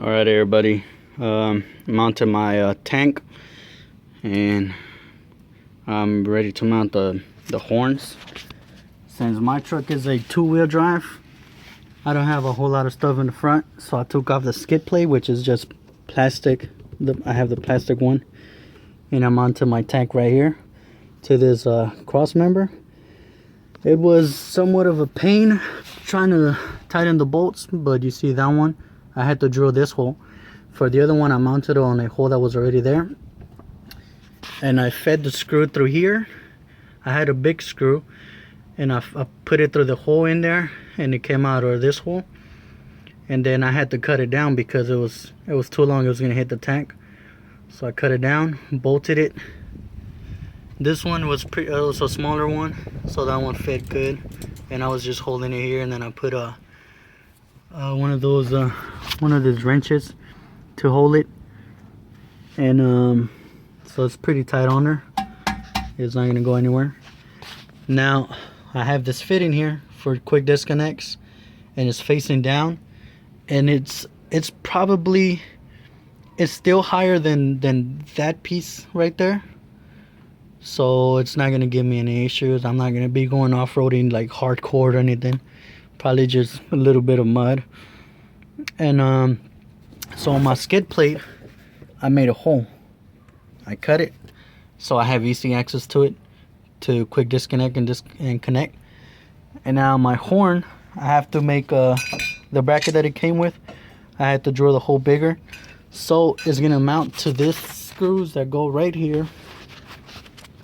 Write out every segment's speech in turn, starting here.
All right, everybody. I'm onto my tank, and I'm ready to mount the horns. Since my truck is a two-wheel drive, I don't have a whole lot of stuff in the front, so I took off the skid plate, which is just plastic. I have the plastic one, and I'm onto my tank right here to this cross member. It was somewhat of a pain trying to tighten the bolts, but you see that one, I had to drill this hole. For the other one, I mounted it on a hole that was already there, and I fed the screw through here. I had a big screw, and I put it through the hole in there, and it came out of this hole. And then I had to cut it down because it was too long. It was gonna hit the tank, so I cut it down, bolted it. This one was it was a smaller one, so that one fit good, and I was just holding it here. And then I put one of these wrenches to hold it, and so it's pretty tight on there. It's not gonna go anywhere. Now I have this fit in here for quick disconnects, and it's facing down, and it's still higher than that piece right there, so it's not gonna give me any issues. I'm not gonna be going off-roading like hardcore or anything, probably just a little bit of mud. And so on my skid plate, I made a hole. I cut it so I have easy access to it to quick disconnect and connect. And now my horn, I have to make the bracket that it came with, I had to drill the hole bigger, so it's gonna mount to this screws that go right here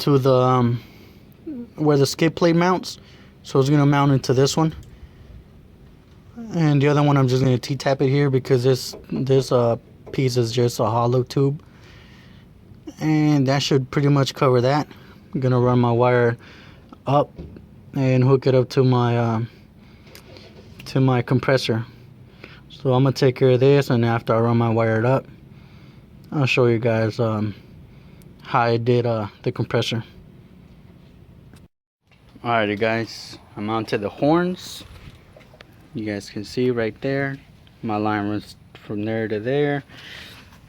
to the where the skid plate mounts. So it's gonna mount into this one, and the other one I'm just gonna T-tap it here because this piece is just a hollow tube, and that should pretty much cover that. I'm gonna run my wire up and hook it up to my compressor. So I'm gonna take care of this, and after I run my wire up, I'll show you guys how I did the compressor. Alrighty guys, I'm onto the horns. You guys can see right there, my line runs from there to there,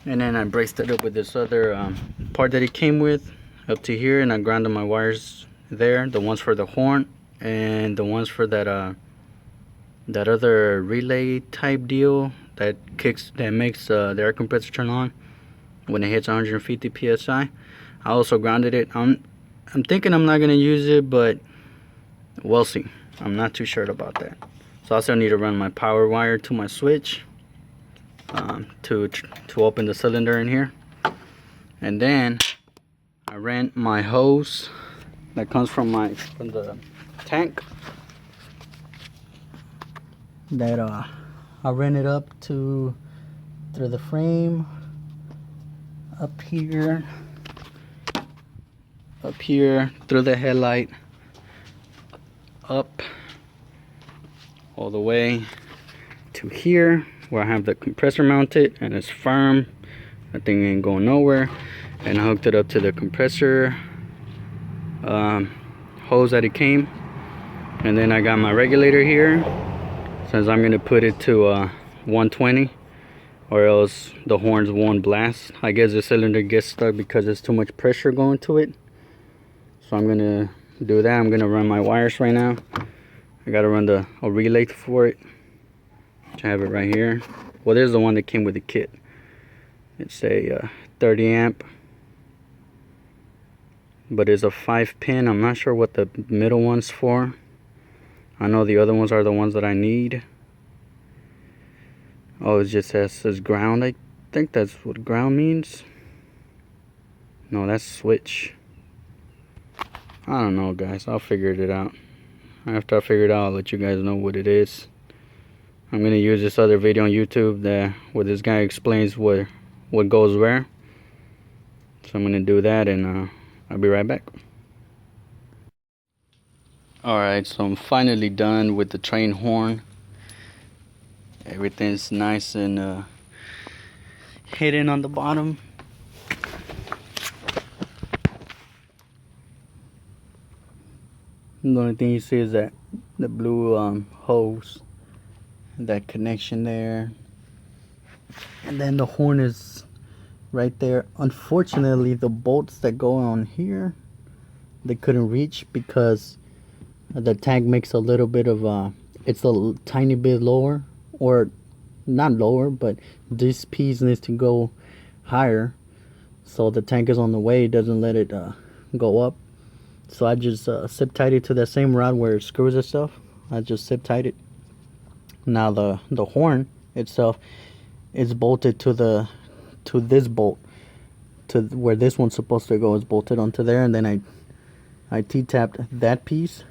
and then I braced it up with this other part that it came with up to here, and I grounded my wires there, the ones for the horn and the ones for that that other relay type deal that makes the air compressor turn on when it hits 150 psi. I also grounded it. I'm thinking I'm not gonna use it, but we'll see. I'm not too sure about that. So I also need to run my power wire to my switch to open the cylinder in here, and then I ran my hose that comes from the tank. That I ran it up through the frame, up here, through the headlight, up all the way to here where I have the compressor mounted, and it's firm. That thing ain't going nowhere. And I hooked it up to the compressor hose that it came, and then I got my regulator here, since I'm gonna put it to 120, or else the horns won't blast. I guess the cylinder gets stuck because there's too much pressure going to it. So I'm gonna do that. I'm gonna run my wires right now. I gotta run a relay for it, which I have it right here. Well, there's the one that came with the kit. It's a 30 amp, but it's a 5-pin. I'm not sure what the middle one's for. I know the other ones are the ones that I need. Oh, it just says ground. I think that's what ground means. No, that's switch. I don't know, guys. I'll figure it out. After I figure it out, I'll let you guys know what it is. I'm gonna use this other video on YouTube where this guy explains what goes where. So I'm gonna do that, and I'll be right back. Alright, so I'm finally done with the train horn. Everything's nice and hidden on the bottom. The only thing you see is that the blue hose, that connection there. and then the horn is right there. Unfortunately, the bolts that go on here, they couldn't reach because the tank makes a little bit of it's a tiny bit lower, or not lower, but this piece needs to go higher, so the tank is on the way, it doesn't let it go up. So I just zip tied it to that same rod where it screws itself. I just zip tied it. Now the horn itself is bolted to this bolt, to where this one's supposed to go, is bolted onto there, and then I T-tapped that piece.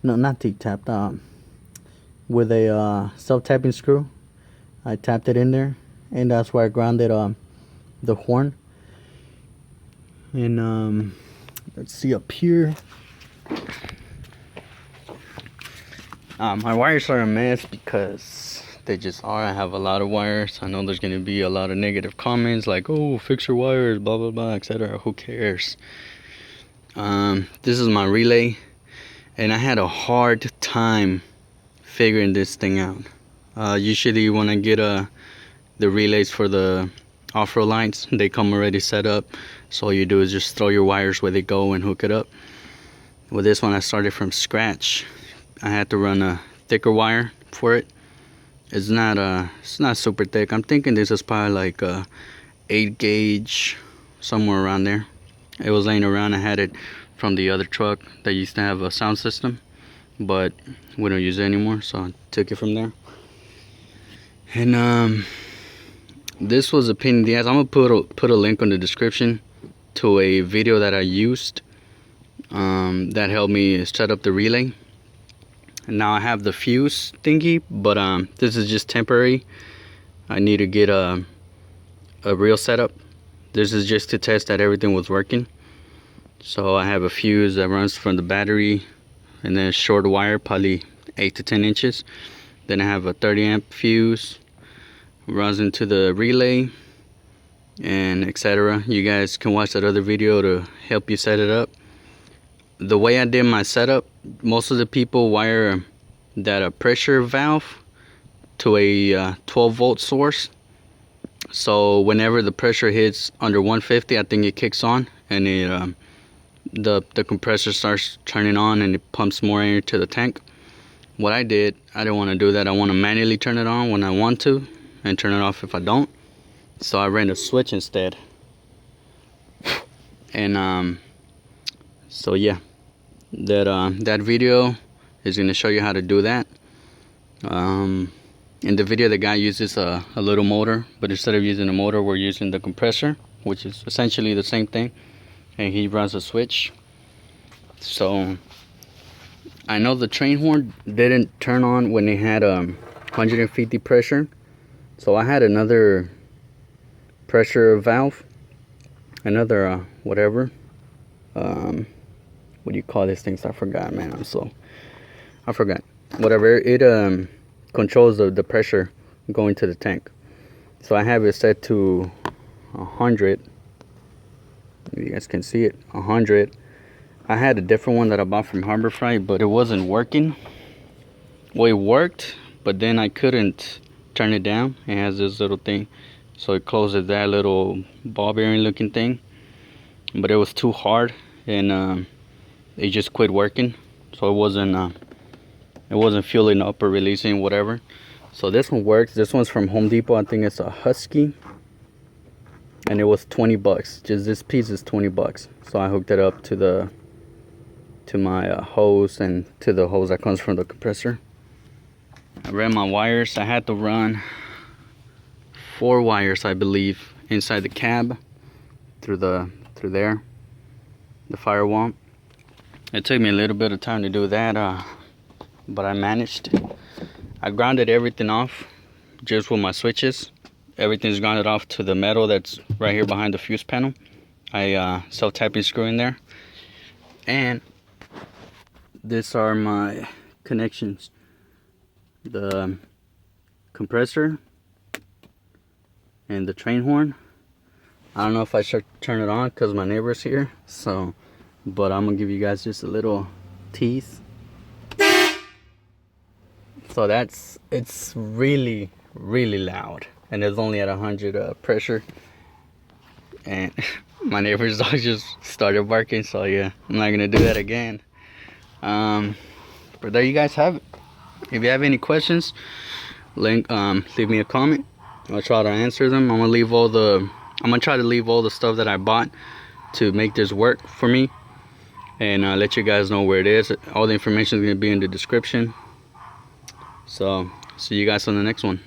No, not T-tapped, with a self-tapping screw. I tapped it in there, and that's where I grounded the horn. And let's see up here. My wires are a mess because they just are. I have a lot of wires. I know there's going to be a lot of negative comments like, oh, fix your wires, blah blah blah, etc. Who cares? This is my relay, and I had a hard time figuring this thing out. Usually when I get the relays for the off-road lights, they come already set up, so all you do is just throw your wires where they go and hook it up. With this one, I started from scratch. I had to run a thicker wire for it. It's not super thick. I'm thinking this is probably like a 8 gauge, somewhere around there. It was laying around. I had it from the other truck that used to have a sound system, but we don't use it anymore, so I took it from there. And this was a pain in the ass. I'm gonna put a link on the description to a video that I used that helped me set up the relay. And now I have the fuse thingy, but this is just temporary. I need to get a real setup. This is just to test that everything was working. So I have a fuse that runs from the battery, and then a short wire, probably 8 to 10 inches. Then I have a 30 amp fuse, runs into the relay, and etc. You guys can watch that other video to help you set it up. The way I did my setup, most of the people wire that pressure valve to a 12 volt source. So whenever the pressure hits under 150, I think it kicks on, and it the compressor starts turning on, and it pumps more air to the tank. What I did, I didn't want to do that. I want to manually turn it on when I want to, and turn it off if I don't. So I ran a switch instead. And so yeah, that video is going to show you how to do that. In the video, the guy uses a little motor, but instead of using a motor, we're using the compressor, which is essentially the same thing, and he runs a switch. So I know the train horn didn't turn on when it had 150 pressure, so I had another pressure valve, another whatever, what do you call these things? I forgot, man. I forgot. Whatever, it controls the pressure going to the tank. So I have it set to 100. You guys can see it, 100. I had a different one that I bought from Harbor Freight, but it wasn't working. Well, it worked, but then I couldn't turn it down. It has this little thing, so it closes that little ball bearing looking thing, but it was too hard, and it just quit working. So it wasn't fueling up or releasing whatever. So this one works. This one's from Home Depot. I think it's a Husky, and it was 20 bucks. Just this piece is 20 bucks. So I hooked it up to my hose, and to the hose that comes from the compressor. I ran my wires. I had to run 4 wires, I believe, inside the cab through there, the firewall. It took me a little bit of time to do that, but I managed. I grounded everything off just with my switches. Everything's grounded off to the metal that's right here behind the fuse panel. I self-tapping screw in there, and these are my connections: the compressor and the train horn. I don't know if I should turn it on because my neighbor's here, so, but I'm gonna give you guys just a little tease. So it's really loud. and it's only at 100 pressure. And my neighbor's dog just started barking, so yeah, I'm not gonna do that again. But there you guys have it. If you have any questions, leave me a comment. I'll try to answer them. I'm gonna try to leave all the stuff that I bought to make this work for me, and let you guys know where it is. All the information is gonna be in the description. So see you guys on the next one.